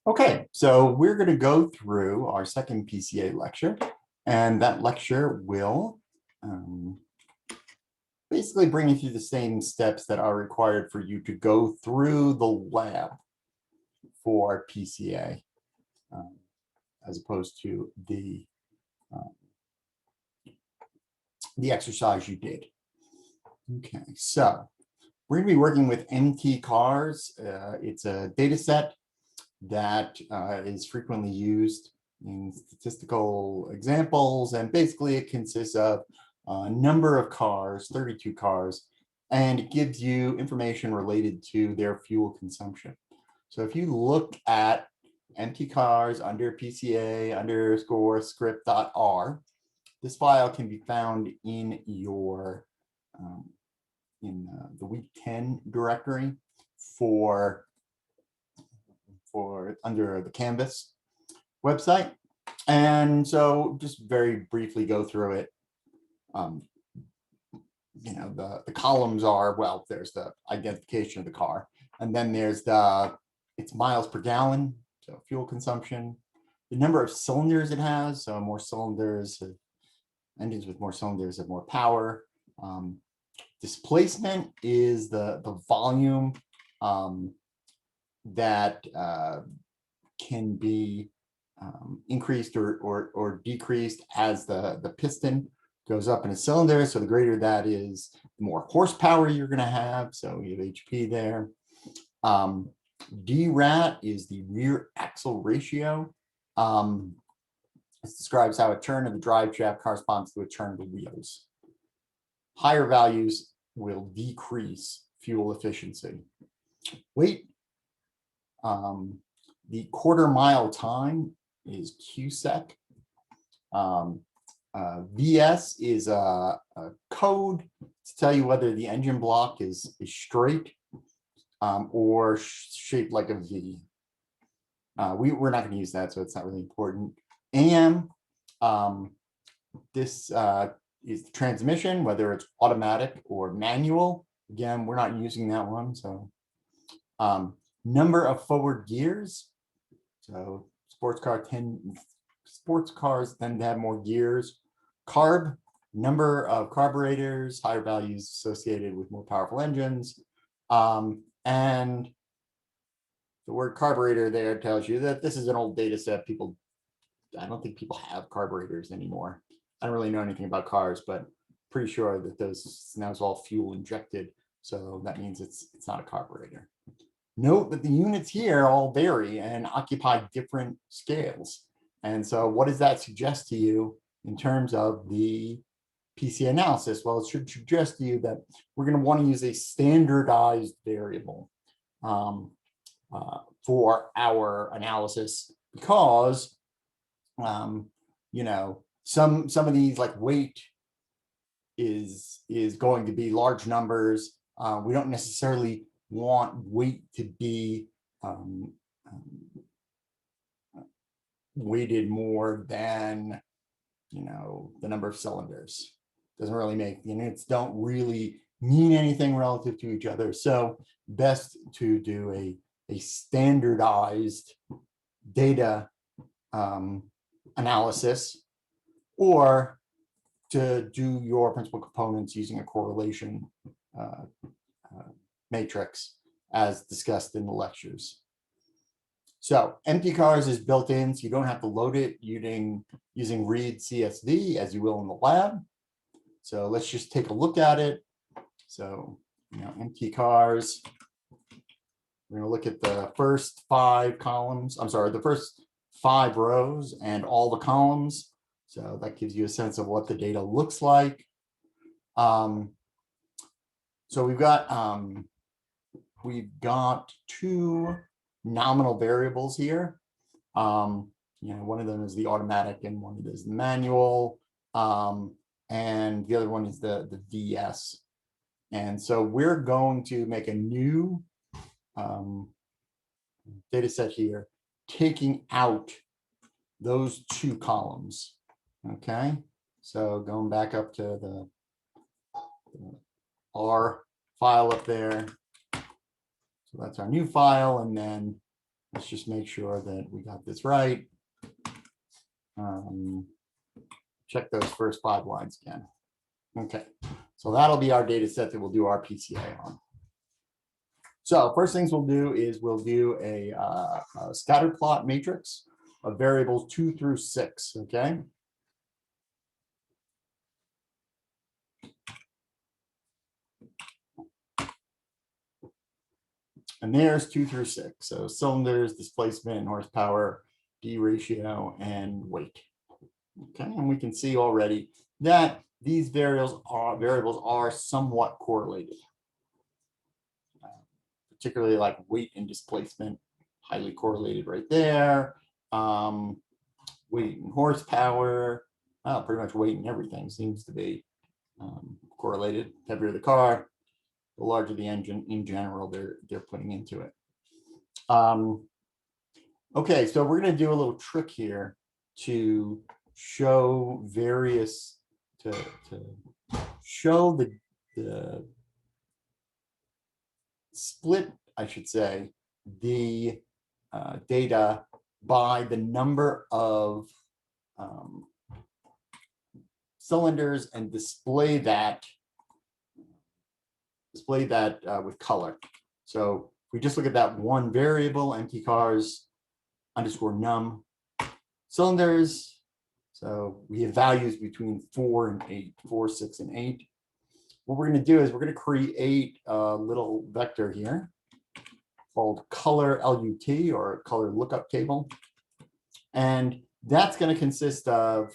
Okay, so we're going to go through our second PCA lecture, and that lecture will basically bring you through the same steps that are required for you to go through the lab for PCA, as opposed to uh, the exercise you did. Okay, so we're going to be working with MT cars. It's a data set that is frequently used in statistical examples. And basically it consists of a number of cars, 32 cars, and it gives you information related to their fuel consumption. So if you look at empty cars under PCA underscore script.r, this file can be found in your the week 10 directory for under the Canvas website. And so just very briefly go through it. The columns are, well, there's the identification of the car, and then there's its miles per gallon, so fuel consumption, the number of cylinders it has, so more cylinders, engines with more cylinders have more power. Displacement is the volume that can be increased or decreased as the piston goes up in a cylinder. So the greater that is, the more horsepower you're going to have. So you have HP there. DRAT is the rear axle ratio. This describes how a turn of the drive shaft corresponds to a turn of the wheels. Higher values will decrease fuel efficiency. Weight. The quarter mile time is QSEC. VS is a code to tell you whether the engine block is straight or shaped like a V. We're not going to use that, so it's not really important. AM, this is the transmission, whether it's automatic or manual. Again, we're not using that one. So number of forward gears. So sports cars tend to have more gears. Carb, number of carburetors, higher values associated with more powerful engines. And the word carburetor there tells you that this is an old data set. I don't think people have carburetors anymore. I don't really know anything about cars, but pretty sure that those now is all fuel injected. So that means it's not a carburetor. Note that the units here all vary and occupy different scales. And so what does that suggest to you in terms of the PCA analysis? Well, it should suggest to you that we're going to want to use a standardized variable for our analysis, because some of these, like weight, is going to be large numbers. We don't necessarily want weight to be weighted more than the number of cylinders. Doesn't really make, units don't really mean anything relative to each other. So best to do a standardized data analysis, or to do your principal components using a correlation matrix as discussed in the lectures. So empty cars is built in, so you don't have to load it using read CSV as you will in the lab. So let's just take a look at it. So, empty cars. We're going to look at the first 5 columns. I'm sorry, the first 5 rows and all the columns. So that gives you a sense of what the data looks like. So we've got 2 nominal variables here. One of them is the automatic and one is the manual. And the other one is the VS. And so we're going to make a new data set here, taking out those 2 columns. Okay, so going back up to the R file up there. So that's our new file. And then let's just make sure that we got this right. Check those first 5 lines again. Okay, so that'll be our data set that we'll do our PCA on. So first things we'll do is we'll do a scatter plot matrix of variables 2 through 6, okay? And there's 2 through 6. So cylinders, displacement, horsepower, D ratio, and weight. Okay, and we can see already that these variables are somewhat correlated. Particularly like weight and displacement, highly correlated right there. Weight and horsepower, pretty much weight and everything seems to be correlated. Heavier the car, the larger the engine in general they're putting into it. Okay, so we're going to do a little trick here to show various, to show the split, I should say, the data by the number of cylinders and display that with color. So if we just look at that one variable, empty cars underscore num cylinders. So we have values between 4 and 8, 4, 6, and 8. What we're going to do is we're going to create a little vector here called color LUT, or color lookup table. And that's going to consist of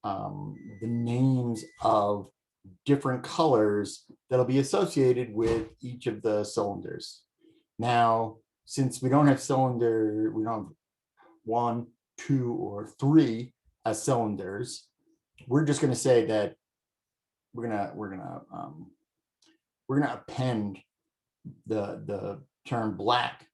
the names of different colors that'll be associated with each of the cylinders. Now, since we don't have we don't have 1, 2, or 3 as cylinders, we're just going to say that we're gonna append the term black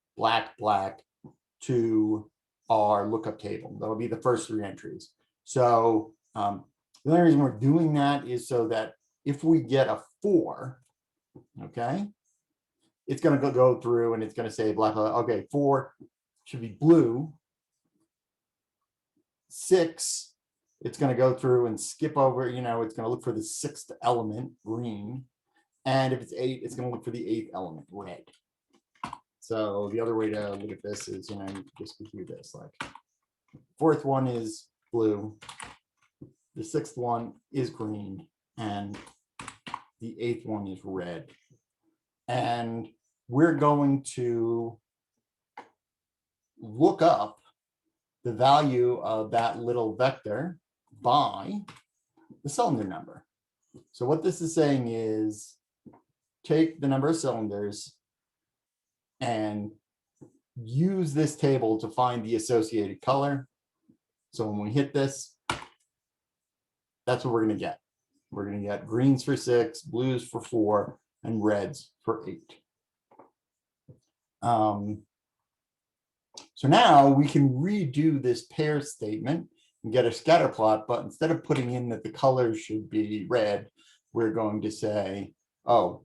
to our lookup table. That'll be the first 3 entries. So the only reason we're doing that is so that if we get a 4, okay, it's going to go through and it's going to say blah, blah, okay, 4 should be blue. 6, it's going to go through and skip over, it's going to look for the 6th element, green. And if it's 8, it's going to look for the 8th element, red. So the other way to look at this is, you just do this, like 4th one is blue, the 6th one is green, and the 8th one is red. And we're going to look up the value of that little vector by the cylinder number. So what this is saying is take the number of cylinders and use this table to find the associated color. So when we hit this, that's what we're going to get. We're going to get greens for 6, blues for 4, and reds for 8. So now we can redo this pair statement and get a scatter plot, but instead of putting in that the colors should be red, we're going to say, oh,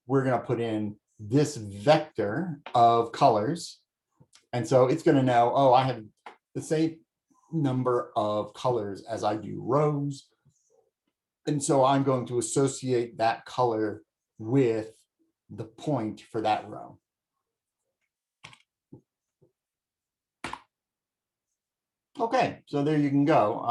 we're going to put in this vector of colors. And so it's going to know, oh, I have the same number of colors as I do rows. And so I'm going to associate that color with the point for that row. Okay, so there you can go.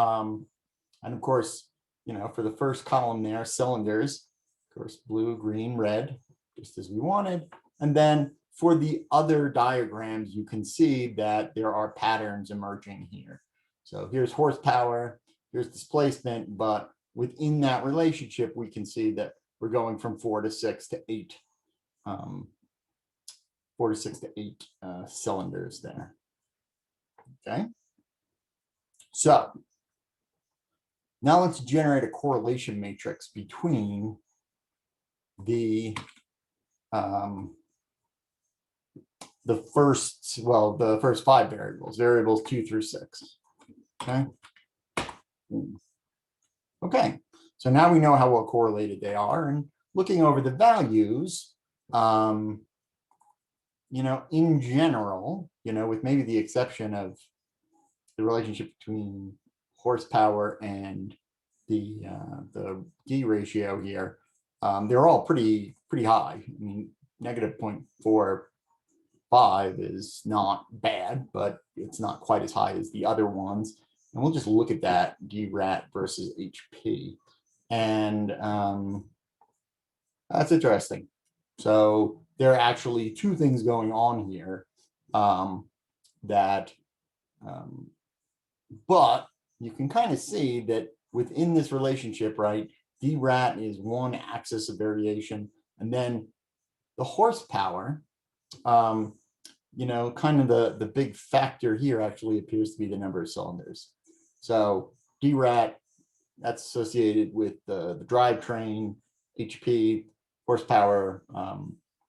And of course, for the first column there, cylinders, of course, blue, green, red, just as we wanted. And then for the other diagrams, you can see that there are patterns emerging here. So here's horsepower, here's displacement, but within that relationship, we can see that we're going from 4 to 6 to 8, 4 to 6 to 8 cylinders there. Okay. So now let's generate a correlation matrix between the first 5 variables 2 through 6. Okay. Okay. So now we know how well correlated they are, and looking over the values, in general, with maybe the exception of the relationship between horsepower and the D ratio here, they're all pretty high. I mean, negative 0.45 is not bad, but it's not quite as high as the other ones. And we'll just look at that DRAT versus HP. And that's interesting. So there are actually two things going on here but you can kind of see that within this relationship, right, DRAT is one axis of variation, and then the horsepower, kind of the big factor here actually appears to be the number of cylinders. So DRAT, that's associated with the drivetrain, HP, horsepower,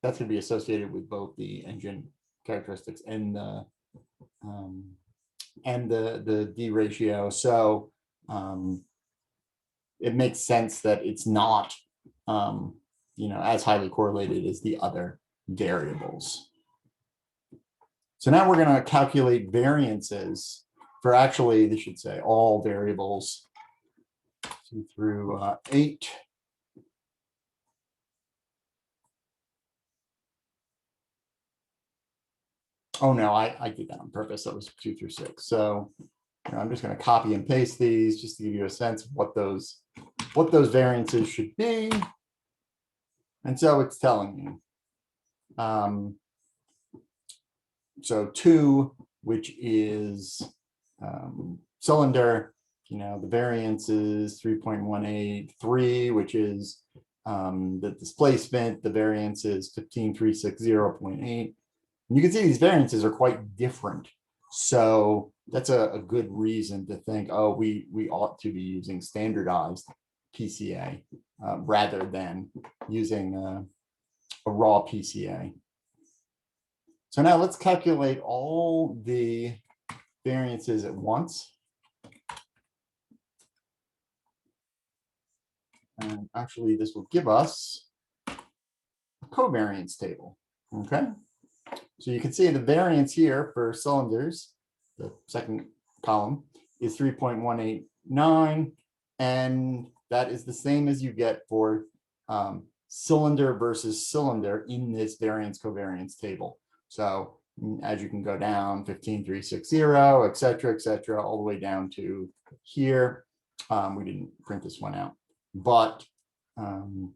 that's going to be associated with both the engine characteristics and the D ratio. So it makes sense that it's not as highly correlated as the other variables. So now we're going to calculate variances for, actually, they should say all variables 2 through 8. Oh no, I did that on purpose. That was 2 through 6. So I'm just going to copy and paste these just to give you a sense of what those variances should be. And so it's telling you. So 2, which is cylinder, the variance is 3.18. 3, which is the displacement, the variance is 15,360.8. And you can see these variances are quite different. So that's a good reason to think, oh, we ought to be using standardized PCA rather than using a raw PCA. So now let's calculate all the variances at once. And actually, this will give us a covariance table. Okay. So you can see the variance here for cylinders, the second column, is 3.189. And that is the same as you get for cylinder versus cylinder in this variance covariance table. So as you can go down, 15,360, et cetera, all the way down to here. We didn't print this one out, but the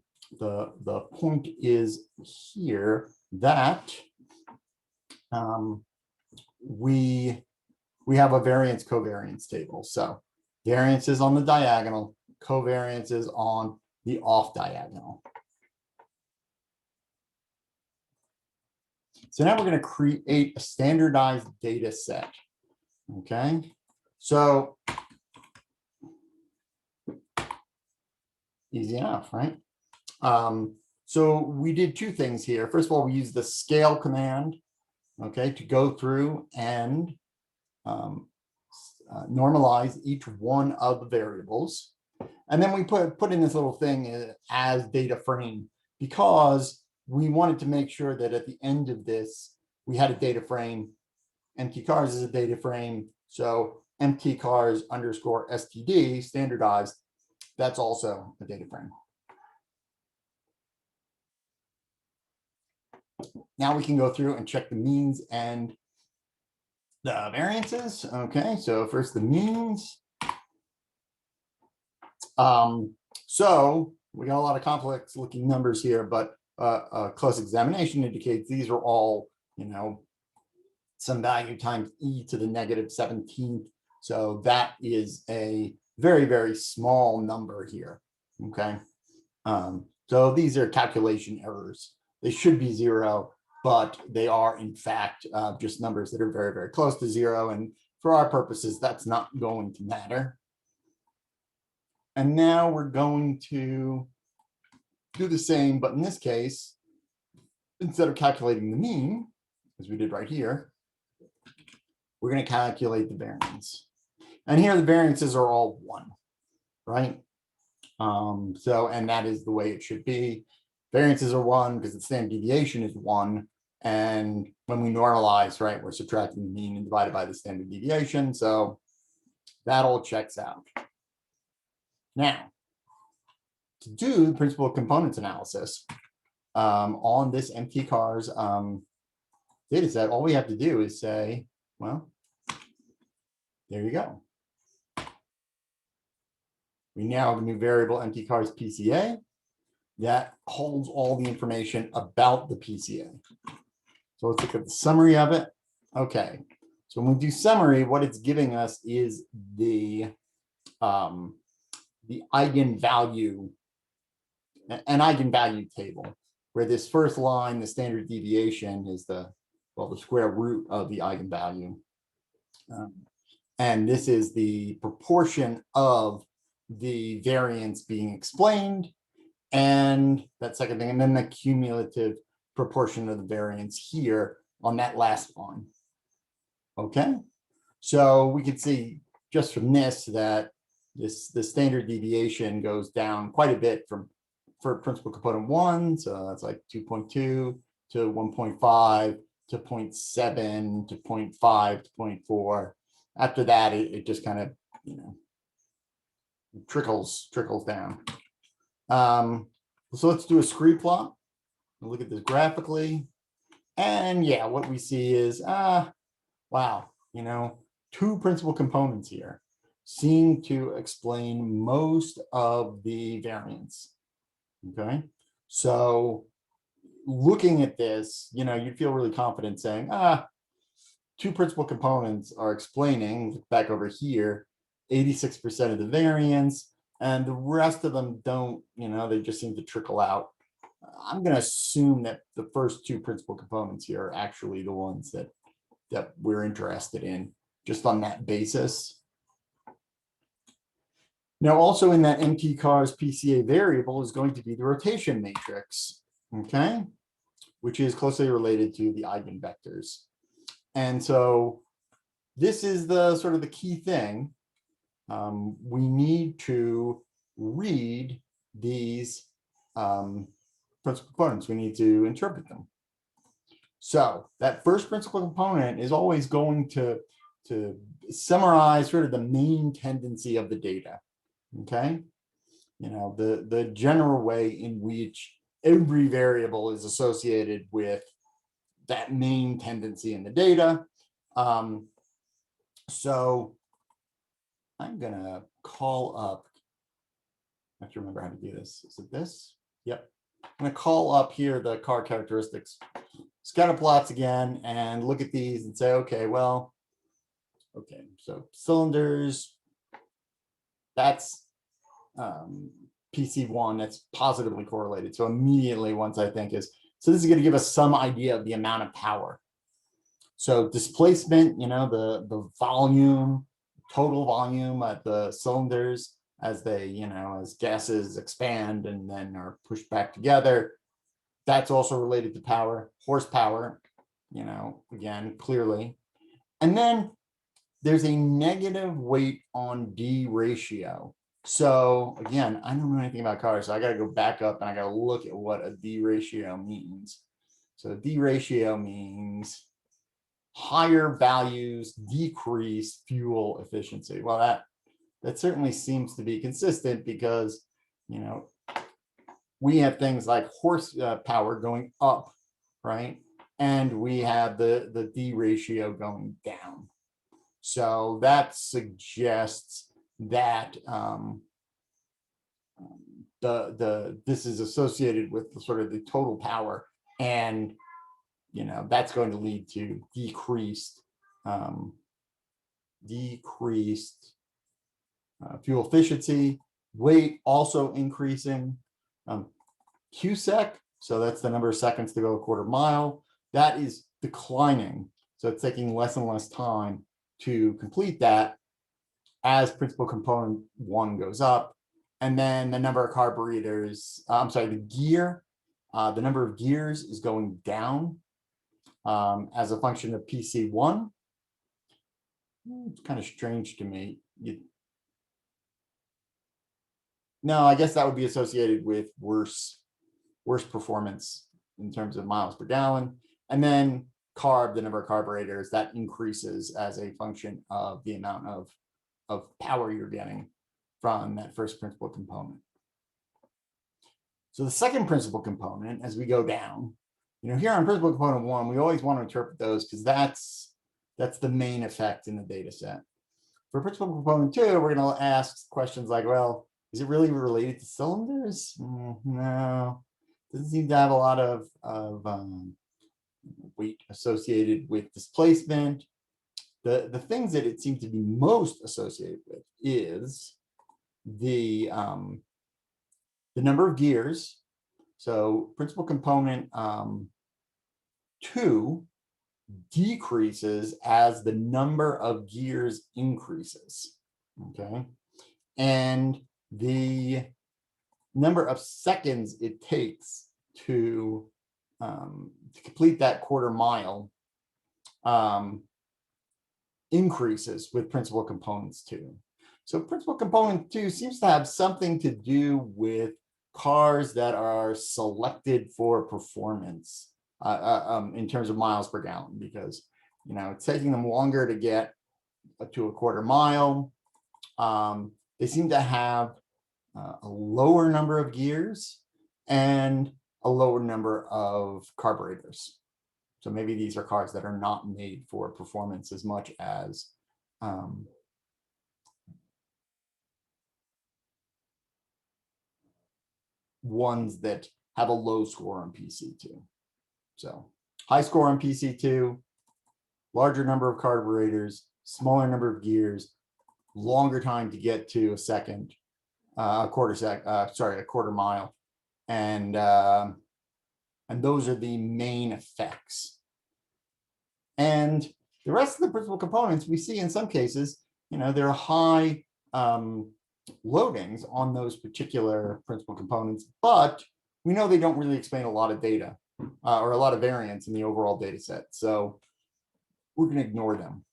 point is here that we have a variance covariance table. So variances on the diagonal, covariances on the off diagonal. So now we're going to create a standardized data set. Okay, so easy enough, right? So we did two things here. First of all, we used the scale command, okay, to go through and normalize each one of the variables. And then we put in this little thing as data frame, because we wanted to make sure that at the end of this, we had a data frame. Empty cars is a data frame. So empty cars underscore STD, standardized, that's also a data frame. Now we can go through and check the means and the variances. Okay, so first the means. So we got a lot of complex looking numbers here, but a close examination indicates these are all, some value times e to the negative 17th. So that is a very, very small number here. Okay. So these are calculation errors. They should be 0, but they are in fact just numbers that are very, very close to 0. And for our purposes, that's not going to matter. And now we're going to do the same, but in this case, instead of calculating the mean, as we did right here, we're going to calculate the variance. And here the variances are all 1, right? And that is the way it should be. Variances are 1 because the standard deviation is 1. And when we normalize, right, we're subtracting the mean and divided by the standard deviation. So that all checks out. Now, to do the principal components analysis on this MT-CARS data set, all we have to do is say, well, there you go. We now have a new variable MT-CARS PCA that holds all the information about the PCA. So let's look at the summary of it. Okay, so when we do summary, what it's giving us is the eigenvalue, an eigenvalue table, where this first line, the standard deviation, is the square root of the eigenvalue. And this is the proportion of the variance being explained, and that second thing, and then the cumulative proportion of the variance here on that last line. Okay, so we can see just from this that the standard deviation goes down quite a bit for principal component 1, so that's like 2.2 to 1.5 to 0.7 to 0.5 to 0.4. After that, it just kind of, you know, trickles down. So let's do a scree plot. We'll look at this graphically. And yeah, what we see is, wow, you know, 2 principal components here seem to explain most of the variance. Okay, so looking at this, you know, you'd feel really confident saying, 2 principal components are explaining, back over here, 86% of the variance, and the rest of them don't, you know, they just seem to trickle out. I'm going to assume that the first 2 principal components here are actually the ones that we're interested in, just on that basis. Now, also in that MT-CARS PCA variable is going to be the rotation matrix, okay, which is closely related to the eigenvectors. And so this is the sort of the key thing. We need to read these principal components. We need to interpret them. So that first principal component is always going to summarize sort of the main tendency of the data. Okay, you know, the general way in which every variable is associated with that main tendency in the data. So I'm gonna call up, I have to remember how to do this. Is it this? Yep. I'm gonna call up here the car characteristics scatter plots again and look at these and say, okay, well, okay, so cylinders, that's PC1, that's positively correlated. So immediately once I think is, so this is going to give us some idea of the amount of power. So displacement, you know, the volume, total volume at the cylinders as they, you know, as gases expand and then are pushed back together. That's also related to power, horsepower, you know, again, clearly. And then there's a negative weight on D ratio. So again, I don't know anything about cars, so I got to go back up and I got to look at what a D ratio means. So D ratio means higher values decrease fuel efficiency. Well, that certainly seems to be consistent because, you know, we have things like horsepower going up, right? And we have the D ratio going down. So that suggests that this is associated with the sort of the total power, and you know that's going to lead to decreased fuel efficiency. Weight also increasing. Qsec, so that's the number of seconds to go a quarter mile, that is declining. So it's taking less and less time to complete that as principal component 1 goes up. And then the number of carburetors, the gear, the number of gears is going down as a function of PC1. It's kind of strange to me. No, I guess that would be associated with worse performance in terms of miles per gallon. And then carb, the number of carburetors, that increases as a function of the amount of power you're getting from that first principal component. So the second principal component, as we go down, here on principal component 1, we always want to interpret those because that's the main effect in the data set. For principal component 2, we're going to ask questions like, well, is it really related to cylinders? No, doesn't seem to have a lot of weight associated with displacement. The things that it seems to be most associated with is the number of gears. So principal component 2 decreases as the number of gears increases, okay? And the number of seconds it takes to complete that quarter mile increases with principal components 2. So principal component 2 seems to have something to do with cars that are selected for performance in terms of miles per gallon, because it's taking them longer to get to a quarter mile. They seem to have a lower number of gears and a lower number of carburetors. So maybe these are cars that are not made for performance as much as ones that have a low score on PC2. So high score on PC2, larger number of carburetors, smaller number of gears, longer time to get to a quarter mile, and those are the main effects. And the rest of the principal components we see in some cases, there are high loadings on those particular principal components, but we know they don't really explain a lot of data or a lot of variance in the overall data set. So we're going to ignore them.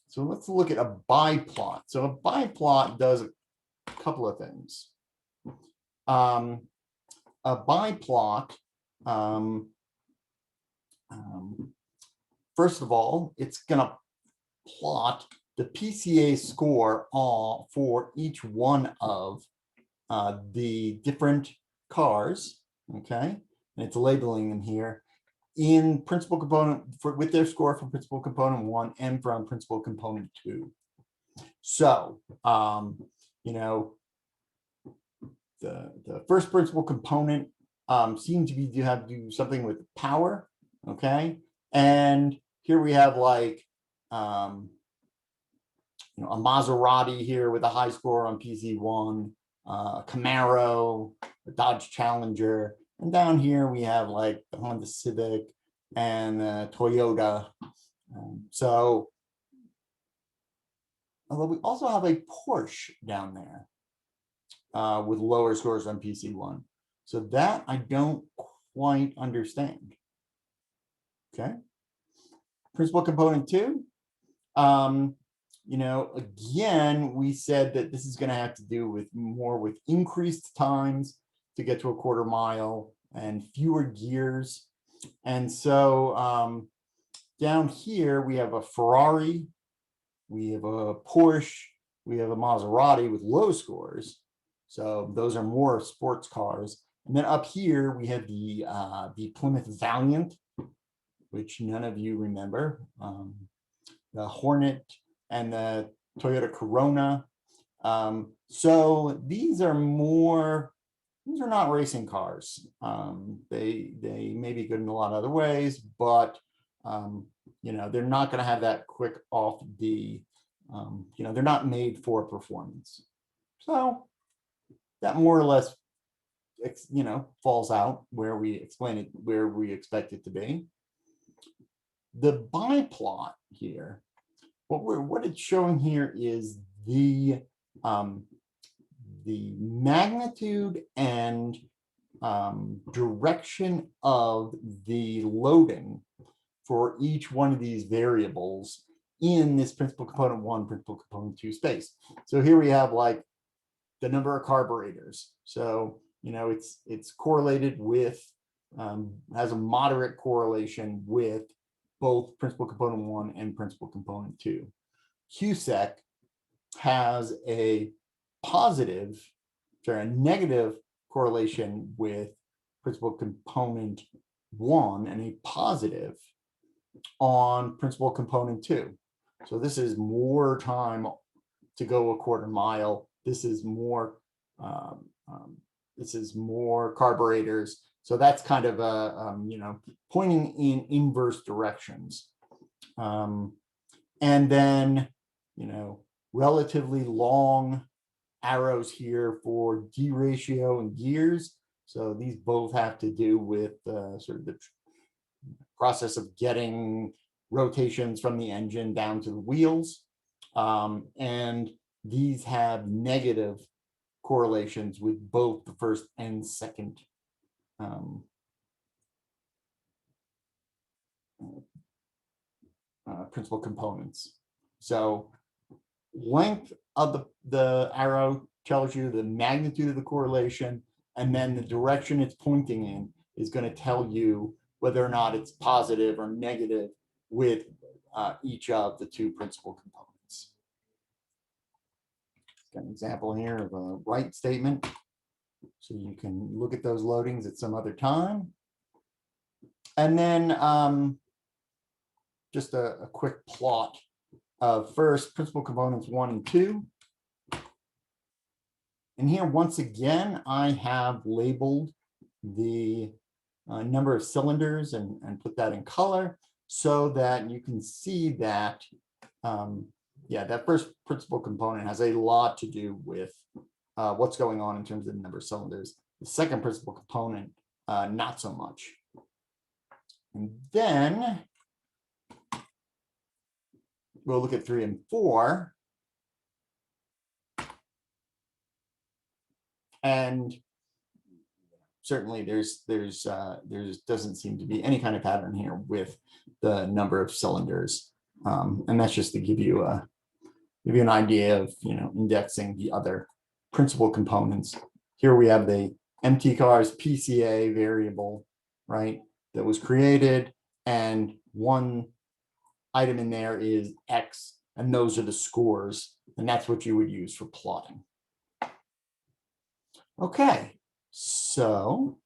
So let's look at a biplot. So a biplot does a couple of things. A biplot, first of all, it's going to plot the PCA score for each one of the different cars, okay? And it's labeling them here in principal component with their score from principal component 1 and from principal component 2. So, the first principal component seems to be have to do something with power, okay? And here we have like a Maserati here with a high score on PC1, a Camaro, a Dodge Challenger, and down here we have like the Honda Civic and Toyota. So, although we also have a Porsche down there with lower scores on PC1. So that I don't quite understand. Okay. Principal component 2. Again, we said that this is going to have to do with more with increased times to get to a quarter mile and fewer gears. And so down here, we have a Ferrari, we have a Porsche, we have a Maserati with low scores. So those are more sports cars. And then up here, we have the Plymouth Valiant, which none of you remember, the Hornet, and the Toyota Corona. So these are not racing cars. They may be good in a lot of other ways, but they're not going to have that quick off the, they're not made for performance. So that more or less, falls out where we explain it, where we expect it to be. The biplot here, what it's showing here is the magnitude and direction of the loading for each one of these variables in this principal component 1, principal component 2 space. So here we have like the number of carburetors. So it's correlated with has a moderate correlation with both principal component 1 and principal component 2. QSEC has a negative correlation with principal component 1 and a positive on principal component 2. So this is more time to go a quarter mile. This is more carburetors. So that's kind of a pointing in inverse directions. And then relatively long arrows here for D ratio and gears. So these both have to do with sort of the process of getting rotations from the engine down to the wheels. And these have negative correlations with both the first and second principal components. So length of the arrow tells you the magnitude of the correlation, and then the direction it's pointing in is going to tell you whether or not it's positive or negative with each of the two principal components. Got an example here of a right statement, so you can look at those loadings at some other time. And then just a quick plot of first principal components 1 and 2. And here, once again, I have labeled the number of cylinders and put that in color so that you can see that, that first principal component has a lot to do with what's going on in terms of the number of cylinders. The second principal component, not so much. And then we'll look at 3 and 4. And certainly there's doesn't seem to be any kind of pattern here with the number of cylinders. And that's just to give you an idea of indexing the other principal components. Here we have the MT cars PCA variable, right, that was created, and one item in there is X, and those are the scores, and that's what you would use for plotting. Okay, so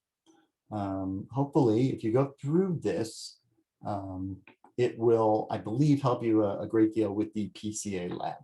hopefully if you go through this, it will, I believe, help you a great deal with the PCA lab.